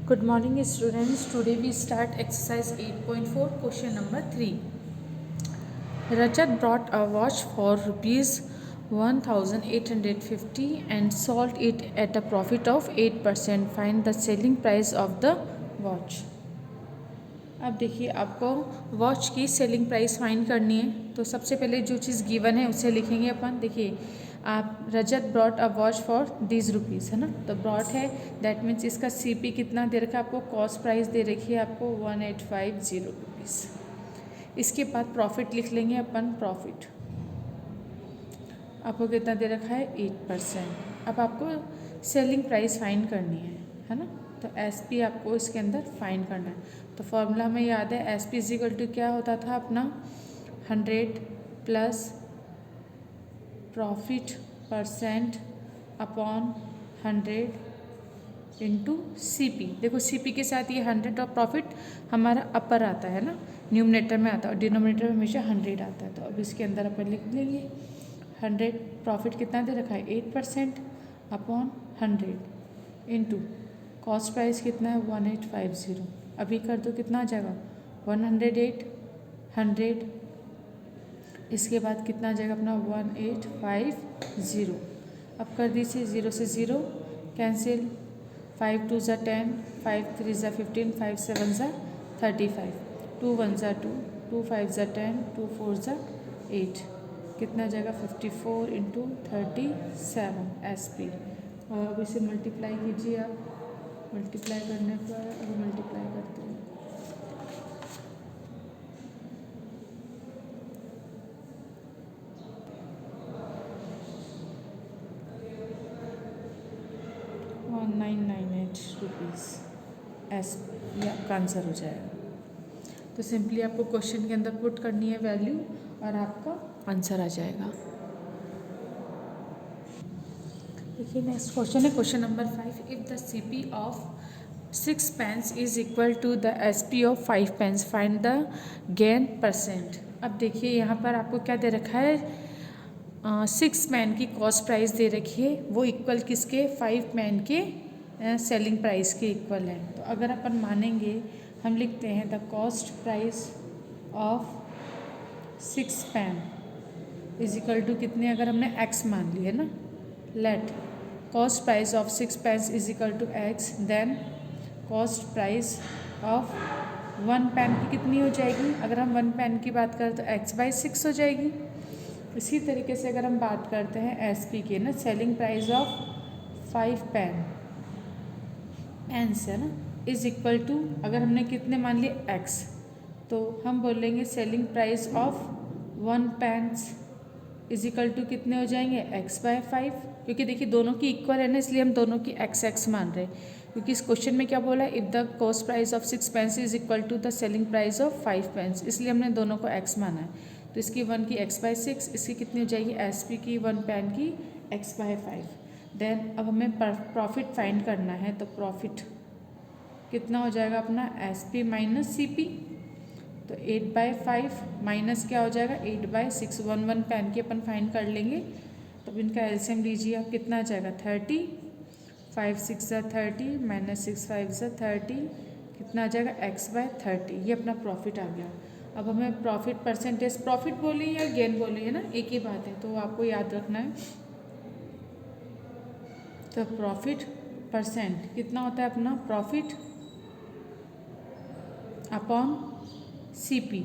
Good morning students. Today we start exercise 8.4 question number 3. Rajat brought a watch for rupees 1850 and sold it at a profit of 8%. Find the selling price of the watch. अब देखिए आपको watch की selling price find करनी है। तो सबसे पहले जो चीज़ गिवन है उसे लिखेंगे अपन। देखिए आप Rajat brought a watch for these rupees है ना, तो ब्रॉट है दैट मीन्स इसका सीपी कितना दे रखा है आपको, कॉस्ट प्राइस दे रखी है आपको 1850 रुपीज़। इसके बाद प्रॉफिट लिख लेंगे अपन। प्रॉफिट आपको कितना दे रखा है 8%। अब आपको सेलिंग प्राइस फाइंड करनी है ना, तो एस पी आपको इसके अंदर फाइंड करना है। तो फॉर्मूला हमें याद है, एस पी इजिकल टू क्या होता था अपना 100 plus profit percent upon 100 into C P. देखो सी पी के साथ ये 100 और प्रॉफिट हमारा अपर आता है ना, न्यूमरेटर में आता है और डिनोमिनेटर में हमेशा 100 आता है। तो अब इसके अंदर अपन लिख लेंगे 100 प्रॉफिट कितना दे रखा है 8% अपॉन 100 इंटू कॉस्ट प्राइस कितना है 1850। अभी कर दो कितना आ जाएगा 108 100, इसके बाद कितना आ जाएगा अपना 1850। अब कर दीजिए 0 से 0 कैंसिल, 5 2 ज़ा 10, 5 3 ज़ा 15, 5 7 ज़ा 35, 2 1 ज़ा 2, 2 5 ज़ा 10, 2 4 ज़ा 8, कितना जाएगा 54 इंटू 37 एस पी। और अब इसे मल्टीप्लाई कीजिए आप। मल्टीप्लाई करने पर अभी मल्टीप्लाई करते हैं 1998 रुपीज़ एस ये आपका आंसर हो जाएगा। तो सिंपली आपको क्वेश्चन के अंदर पुट करनी है वैल्यू और आपका आंसर आ जाएगा। देखिए नेक्स्ट क्वेश्चन है question number 5। If the C P of 6 pens is equal to the S P of 5 pence find the gain percent. अब देखिए यहाँ पर आपको क्या दे रखा है, 6 पेन की कॉस्ट प्राइस दे रखी है, वो इक्वल किसके 5 पेन के सेलिंग प्राइस के इक्वल है। तो अगर अपन मानेंगे हम लिखते हैं the cost price of 6 pen is equal to कितने, अगर हमने x मान लिया ना, let cost price of 6 pens is equal to x, then cost price of 1 pen की कितनी हो जाएगी, अगर हम 1 पेन की बात करें तो x/6 हो जाएगी। इसी तरीके से अगर हम बात करते हैं एस पी के ना, सेलिंग प्राइस ऑफ 5 पेन्स है ना, इज इक्वल टू अगर हमने कितने मान लिए x, तो हम बोलेंगे selling price of 1 pens is equal to कितने हो जाएंगे x/5, क्योंकि देखिए दोनों की इक्वल है ना, इसलिए हम दोनों की x मान रहे हैं। क्योंकि इस क्वेश्चन में क्या बोला है, if the cost price of 6 pens is equal to the selling price of 5 pens, इसलिए हमने दोनों को x माना है। तो इसकी 1 की x/6, इसकी कितनी हो जाएगी एस पी की 1 पेन की x/5। देन अब हमें प्रॉफिट फाइंड करना है, तो प्रॉफिट कितना हो जाएगा अपना S P minus C P. तो 8/5 माइनस क्या हो जाएगा 8/6, 1 पेन की अपन फाइंड कर लेंगे। तो इनका एलसीएम लीजिए आप, कितना आ जाएगा 30, 5 6 ज़ा 30 माइनस 6 5 ज़ा 30, कितना आ जाएगा x/30। ये अपना प्रॉफिट आ गया। अब हमें प्रॉफिट परसेंटेज, प्रॉफिट बोले या गेन बोले है ना, एक ही बात है, तो आपको याद रखना है। तो प्रॉफिट परसेंट कितना होता है अपना, profit upon C P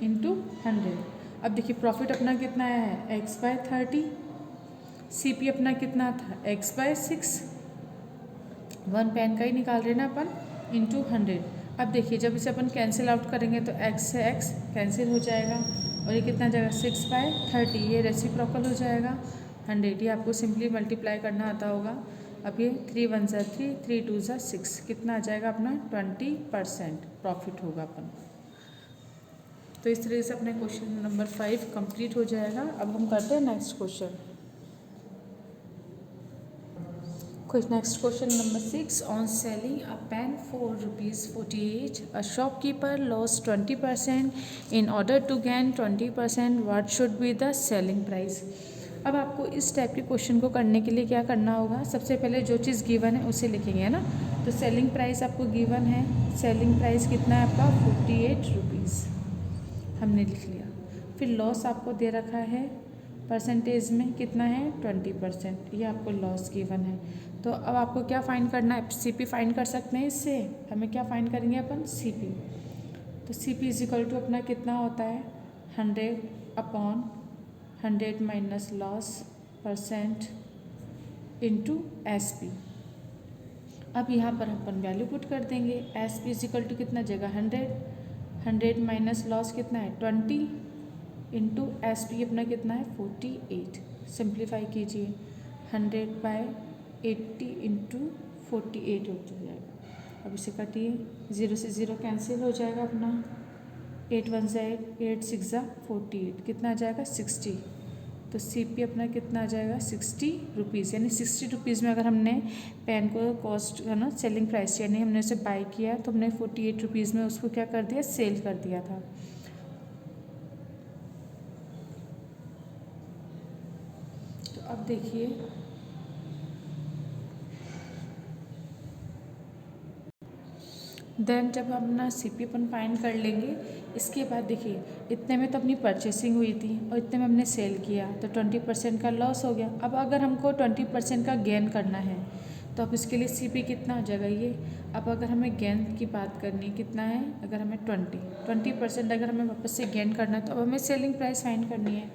into 100। अब देखिए प्रॉफिट अपना कितना आया है x/30, सी पी अपना कितना था x/6, 1 पेन का ही निकाल रहे ना अपन, इंटू 100। अब देखिए जब इसे अपन कैंसिल आउट करेंगे तो x से x कैंसिल हो जाएगा और ये कितना जाएगा 6/30, ये रेसिप्रोकल हो जाएगा 100। ये आपको सिंपली मल्टीप्लाई करना आता होगा। अब ये 3 1 ज़ा 3, 3 2 ज़ा 6, कितना आ जाएगा अपना 20% प्रॉफिट होगा अपन। तो इस तरह से अपने क्वेश्चन नंबर 5 कंप्लीट हो जाएगा। अब हम करते हैं next question. Next question number 6। On selling a pen for ₹48, a shopkeeper lost 20%. In order to gain 20%, what should be the selling price? अब आपको इस टाइप के क्वेश्चन को करने के लिए क्या करना होगा, सबसे पहले जो चीज़ गिवन है उसे लिखेंगे, है ना। तो सेलिंग प्राइस आपको गिवन है, सेलिंग प्राइस कितना है आपका 48 रुपीज़, हमने लिख लिया। फिर लॉस आपको दे रखा है परसेंटेज में कितना है 20%, ये आपको लॉस गिवन है। तो अब आपको क्या फाइंड करना है, सीपी फाइंड कर सकते हैं इससे। हमें क्या फाइंड करेंगे अपन, सीपी। तो सीपी इज इक्वल टू अपना कितना होता है 100/100 minus loss percent into SP. अब यहाँ पर अपन वैल्यू पुट कर देंगे, एसपी इज इक्वल टू कितना जगह 100 माइनस लॉस कितना है 20 इंटू एसपी अपना कितना है 48। सिंप्लीफाई कीजिए, 100/80 इंटू 48 हो जाएगा। अब इसे काटिए, 0 से 0 कैंसिल हो जाएगा अपना, 8 1 ज़ा 8, 8 6 ज़ा 48, कितना आ जाएगा 60। तो सीपी अपना कितना आ जाएगा 60 रुपीज़, यानी 60 रुपीज़ में अगर हमने पेन को कॉस्ट है ना सेलिंग प्राइस यानी हमने उसे बाय किया तो हमने 48 रुपीज़ में उसको क्या कर दिया, सेल कर दिया था। तो अब देखिए देन जब हम अपना सीपी अपन फाइंड कर लेंगे, इसके बाद देखिए इतने में तो अपनी परचेसिंग हुई थी और इतने में हमने सेल किया तो 20% का लॉस हो गया। अब अगर हमको 20% का गेन करना है तो अब इसके लिए सीपी कितना हो जाएगा ये। अब अगर हमें गेन की बात करनी कितना है, अगर हमें 20% अगर हमें वापस से गेन करना है तो अब हमें सेलिंग प्राइस फाइंड करनी है,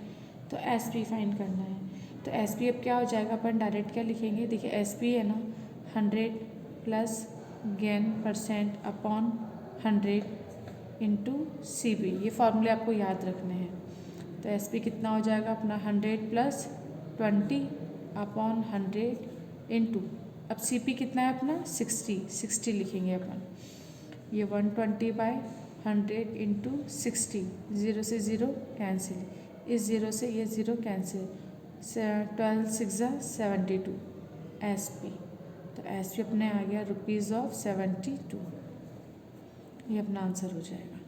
तो एसपी फाइंड करना है। तो एसपी अब क्या हो जाएगा, अपन डायरेक्ट क्या लिखेंगे, देखिए एसपी है ना 100 plus gain percent upon 100 into C B, ये फॉर्मूले आपको याद रखने हैं। तो एस पी कितना हो जाएगा अपना 100 प्लस 20 अपॉन 100 इंटू, अब सी पी कितना है अपना 60 लिखेंगे अपन, ये 120/100 इंटू 60, 0 से 0 कैंसिल, इस 0 से ये 0 कैंसिल, 12 6 ज़ा 72 एस पी। तो एस पी अपने आ गया ₹72, ये अपना आंसर हो जाएगा।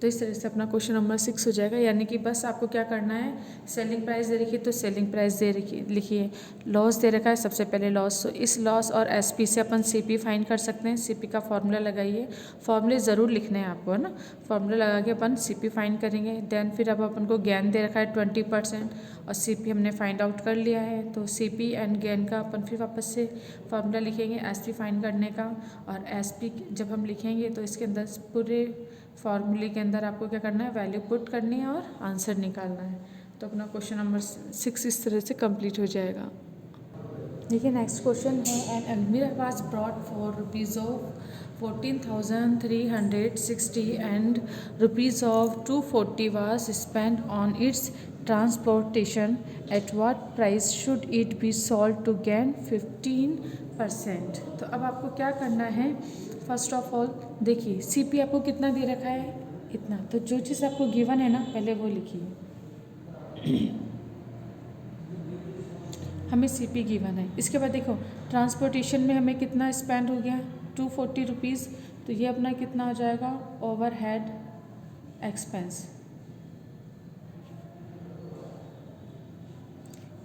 तो इस तरह से अपना क्वेश्चन नंबर 6 हो जाएगा, यानी कि बस आपको क्या करना है, सेलिंग प्राइस दे रखी है तो सेलिंग प्राइस दे रखी लिखिए, लॉस दे रखा है सबसे पहले लॉस, तो इस लॉस और एसपी से अपन सीपी फाइंड कर सकते हैं। सीपी का फॉर्मूला लगाइए, फॉर्मूले ज़रूर लिखने हैं आपको, है ना। फॉर्मूला लगा के अपन सीपी फाइंड करेंगे। देन फिर अब अपन को गेन दे रखा है 20% और सीपी हमने फाइंड आउट कर लिया है, तो सीपी एंड गेन का अपन फिर वापस से फॉर्मूला लिखेंगे एसपी फाइंड करने का। और एसपी जब हम लिखेंगे तो इसके अंदर पूरे फॉर्मूले के अंदर आपको क्या करना है, वैल्यू पुट करनी है और आंसर निकालना है। तो अपना क्वेश्चन नंबर 6 इस तरह से कंप्लीट हो जाएगा। देखिए नेक्स्ट क्वेश्चन है, an almirah was brought for rupees of 14,360 and rupees of 240 was spent on its transportation, at what price should it be sold to gain 15%। तो अब आपको क्या करना है, फर्स्ट ऑफ ऑल देखिए सीपी आपको कितना दे रखा है, इतना, तो जो चीज़ आपको गिवन है ना पहले वो लिखिए। हमें सीपी गिवन है, इसके बाद देखो ट्रांसपोर्टेशन में हमें कितना स्पेंड हो गया 240 रुपीज़, तो ये अपना कितना हो जाएगा ओवरहेड एक्सपेंस,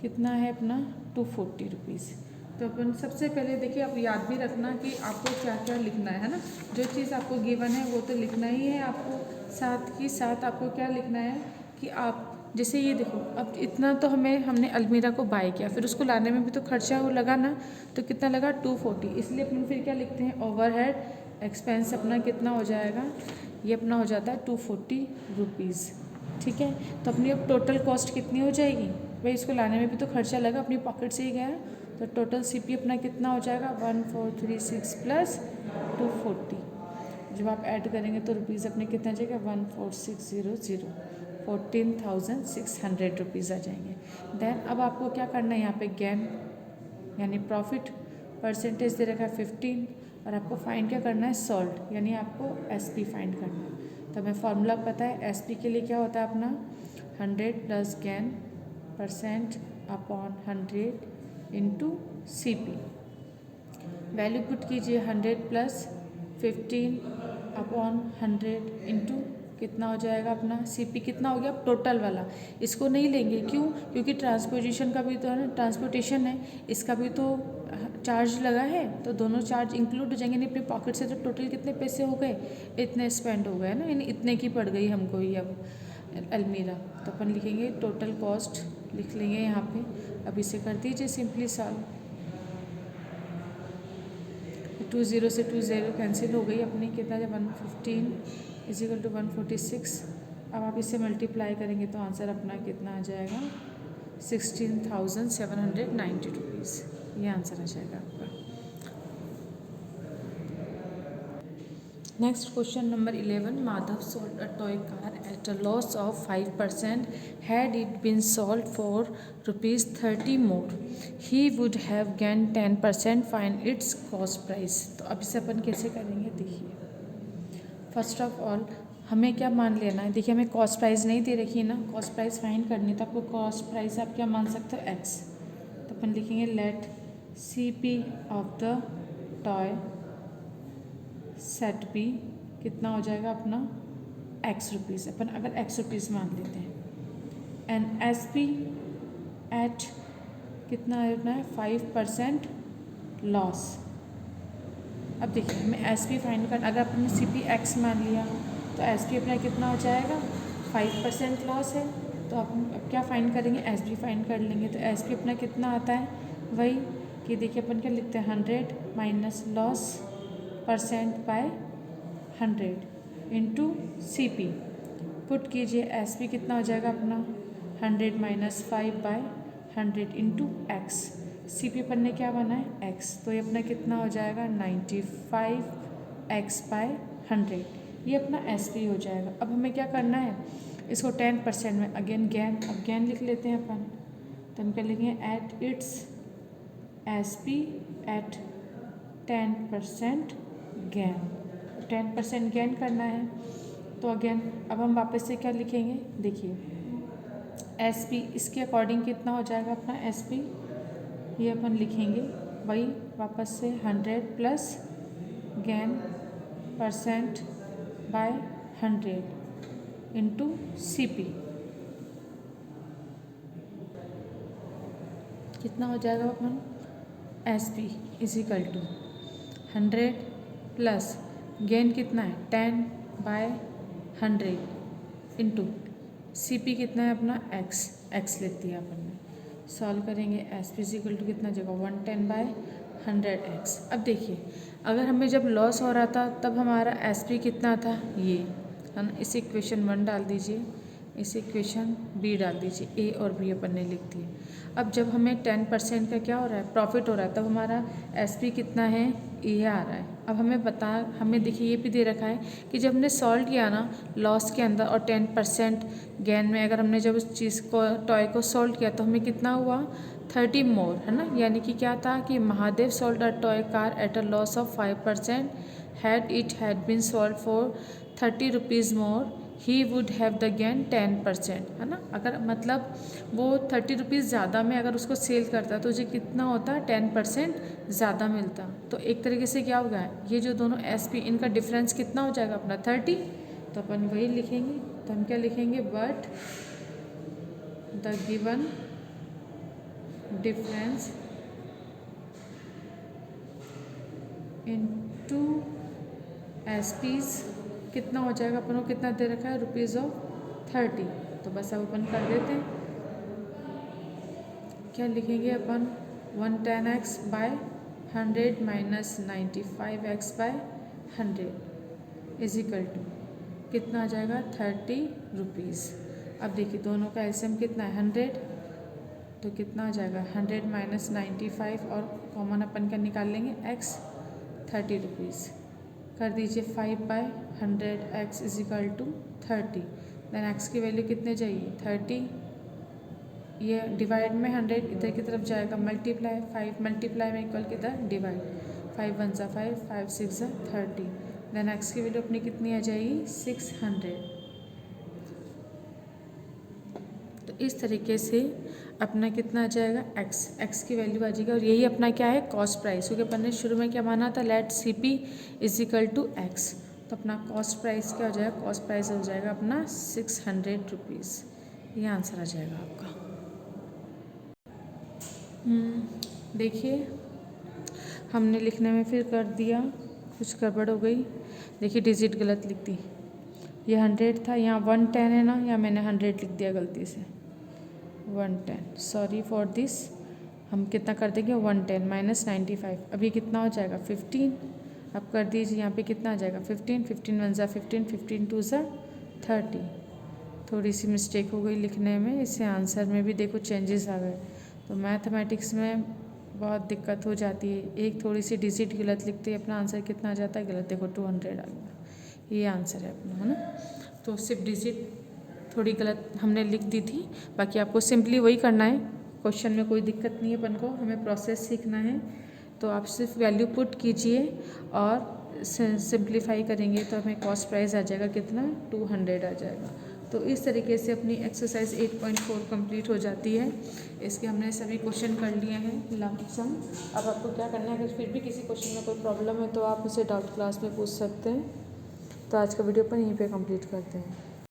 कितना है अपना 240 रुपीज़। तो अपन सबसे पहले देखिए आप याद भी रखना कि आपको क्या क्या लिखना है ना, जो चीज़ आपको गिवन है वो तो लिखना ही है आपको, साथ ही साथ आपको क्या लिखना है कि आप जैसे ये देखो अब इतना तो हमने अलमीरा को बाय किया, फिर उसको लाने में भी तो खर्चा वो लगा ना, तो कितना लगा 240, इसलिए अपन फिर क्या लिखते हैं ओवरहेड एक्सपेंस अपना कितना हो जाएगा, ये अपना हो जाता है 240 रुपीज़, ठीक है। तो अपनी अब टोटल कॉस्ट कितनी हो जाएगी, भाई इसको लाने में भी तो खर्चा लगा, अपनी पॉकेट से ही गया, तो टोटल सीपी अपना कितना हो जाएगा 1436 प्लस 240, जब आप ऐड करेंगे तो रुपीज़ अपने कितना जाएगा 14600, 14,600 रुपीज़ आ जाएंगे। देन अब आपको क्या करना है, यहाँ पे गेन यानी प्रॉफिट परसेंटेज दे रखा है 15 और आपको फाइंड क्या करना है सॉल्ट, यानी आपको एसपी फाइंड करना है। तो हमें फॉर्मूला पता है एसपी के लिए क्या होता है अपना 100 plus gain percent upon 100 into C P, value put कीजिए 100 प्लस 15 अपॉन 100 इंटू कितना हो जाएगा अपना CP कितना हो गया टोटल वाला, इसको नहीं लेंगे क्यों, क्योंकि ट्रांसपोर्टेशन का भी तो है ना, ट्रांसपोर्टेशन है, इसका भी तो चार्ज लगा है, तो दोनों चार्ज इंक्लूड हो जाएंगे। नहीं अपनी पॉकेट से तो टोटल कितने पैसे हो गए, इतने स्पेंड हो गए ना, यानी इतने की पड़ गई हमको ही अब अलमीरा। तो अपन लिखेंगे टोटल कॉस्ट, लिख लेंगे यहाँ पे। अब इसे कर दीजिए सिंपली सॉल्व। 2 0 से 2 0 कैंसिल हो गई अपनी, कितना है 115 इजिकल टू 146। अब आप इसे मल्टीप्लाई करेंगे तो आंसर अपना कितना आ जाएगा 16,790 रुपीज़, ये आंसर आ जाएगा आपका। Next question number 11, Madhav sold a toy car at a loss of 5%, had it been sold for ₹30 more he would have gain 10%, find its cost price. तो अब इसे अपन कैसे करेंगे, देखिए फर्स्ट ऑफ ऑल हमें क्या मान लेना है, देखिए हमें कॉस्ट प्राइस नहीं दे रखी है ना, कॉस्ट प्राइस फाइंड करनी है, तो आपको कॉस्ट प्राइस आप क्या मान सकते हो x। तो अपन लिखेंगे let CP of the toy set be कितना हो जाएगा अपना x रुपीज़, अपन अगर x रुपीज़ मान लेते हैं, एंड SP एट कितना है 5% लॉस। अब देखिए हमें SP फाइंड कर, अगर अपन ने CP x मान लिया तो SP अपना कितना हो जाएगा 5% लॉस है, तो अपन अब क्या फाइंड करेंगे SP फाइंड कर लेंगे। तो SP अपना कितना आता है, वही कि देखिए अपन क्या लिखते हैं 100 minus loss percent by 100 into CP, put कीजिए SP कितना हो जाएगा अपना 100 माइनस 5/100 इंटू x, CP अपन ने क्या बना है x, तो ये अपना कितना हो जाएगा 95x/100, ये अपना SP हो जाएगा। अब हमें क्या करना है, इसको 10% में अगेन गैन, अब गैन लिख लेते हैं अपन, तो हम क्या लिखेंगे at its SP at 10% gain, 10% gain करना है। तो अगेन अब हम वापस से क्या लिखेंगे, देखिए SP इसके अकॉर्डिंग कितना हो जाएगा अपना SP, ये अपन लिखेंगे वही वापस से 100 plus gain percent by 100 into CP, कितना हो जाएगा अपन SP is equal to 100 plus gain कितना है 10/100 इंटू CP कितना है अपना x लेती है अपन ने, सॉल्व करेंगे SP इजिकल टू कितना जगह 110/100x। अब देखिए अगर हमें जब लॉस हो रहा था तब हमारा SP कितना था, ये है ना, इस इक्वेशन 1 डाल दीजिए, इस इक्वेशन B डाल दीजिए, A और B अपन ने लिख दिए। अब जब हमें 10% का क्या हो रहा है प्रॉफिट हो रहा है, तब हमारा SP कितना है, ये आ रहा है। अब हमें देखिए ये भी दे रखा है कि जब हमने सॉल्व किया ना लॉस के अंदर और 10% गेन में, अगर हमने जब उस चीज़ को टॉय को सॉल्व किया तो हमें कितना हुआ 30 मोर, है ना, यानी कि क्या था कि Mahadev sold a toy car at a loss of 5%, had it had been sold for 30 rupees more he would have the gain 10%, है ना। अगर मतलब वो 30 रुपीज़ ज़्यादा में अगर उसको सेल करता तो मुझे कितना होता 10% ज़्यादा मिलता। तो एक तरीके से क्या होगा, ये जो दोनों SP इनका डिफरेंस कितना हो जाएगा अपना 30, तो अपन वही लिखेंगे। तो हम क्या लिखेंगे, but the given difference into SPs कितना हो जाएगा, अपन को कितना दे रखा है ₹30। तो बस अब अपन कर देते हैं, क्या लिखेंगे अपन 110x/100 minus 95x/100 is equal to कितना आ जाएगा 30 रुपीज़। अब देखिए दोनों का LCM कितना है 100, तो कितना आ जाएगा 100 माइनस 95 और कॉमन अपन का निकाल लेंगे x 30 रुपीज़, कर दीजिए 5/100x is equal to 30, then x की वैल्यू कितने चाहिए 30, ये डिवाइड में 100 इधर की तरफ जाएगा, मल्टीप्लाई 5 मल्टीप्लाई में इक्वल किधर डिवाइड, 5 1 सा 5 5 6 सा 30, देन x की वैल्यू अपनी कितनी आ जाएगी 600। तो इस तरीके से अपना कितना आ जाएगा x की वैल्यू आ जाएगी, और यही अपना क्या है कॉस्ट प्राइस, क्योंकि अपन ने शुरू में क्या माना था let CP is equal to x। तो अपना कॉस्ट प्राइस क्या हो जाएगा, कॉस्ट प्राइस हो जाएगा अपना 600 रुपीज़। ये आंसर आ जाएगा आपका। देखिए हमने लिखने में फिर कर दिया, कुछ गड़बड़ हो गई। देखिए डिजिट गलत लिख दी, ये 100 था, यहाँ 110 है ना, यहाँ मैंने 100 लिख दिया गलती से, 110, सॉरी फॉर दिस। हम कितना कर देंगे, 110 माइनस 95, अभी कितना हो जाएगा 15। अब कर दीजिए यहाँ पे कितना आ जाएगा 15, 15 1 ज़ा 15, 15 2 ज़ा 30। थोड़ी सी मिस्टेक हो गई लिखने में, इससे आंसर में भी देखो चेंजेस आ गए। तो मैथमेटिक्स में बहुत दिक्कत हो जाती है, एक थोड़ी सी डिजिट गलत लिखते ही अपना आंसर कितना आ जाता है गलत। देखो 200 आ गया, ये आंसर है अपना, है ना। तो सिर्फ डिजिट थोड़ी गलत हमने लिख दी थी, बाकी आपको सिंपली वही करना है। क्वेश्चन में कोई दिक्कत नहीं है अपन को, हमें प्रोसेस सीखना है। तो आप सिर्फ वैल्यू पुट कीजिए और सिंप्लीफाई करेंगे तो हमें कॉस्ट प्राइस आ जाएगा कितना, 200 आ जाएगा। तो इस तरीके से अपनी एक्सरसाइज 8.4 कंप्लीट हो जाती है। इसके हमने सभी क्वेश्चन कर लिए हैं लमसम। अब आपको क्या करना है, अगर फिर भी किसी क्वेश्चन में कोई प्रॉब्लम है तो आप उसे डाउट क्लास में पूछ सकते हैं। तो आज का वीडियो अपन यहीं पे कंप्लीट करते हैं।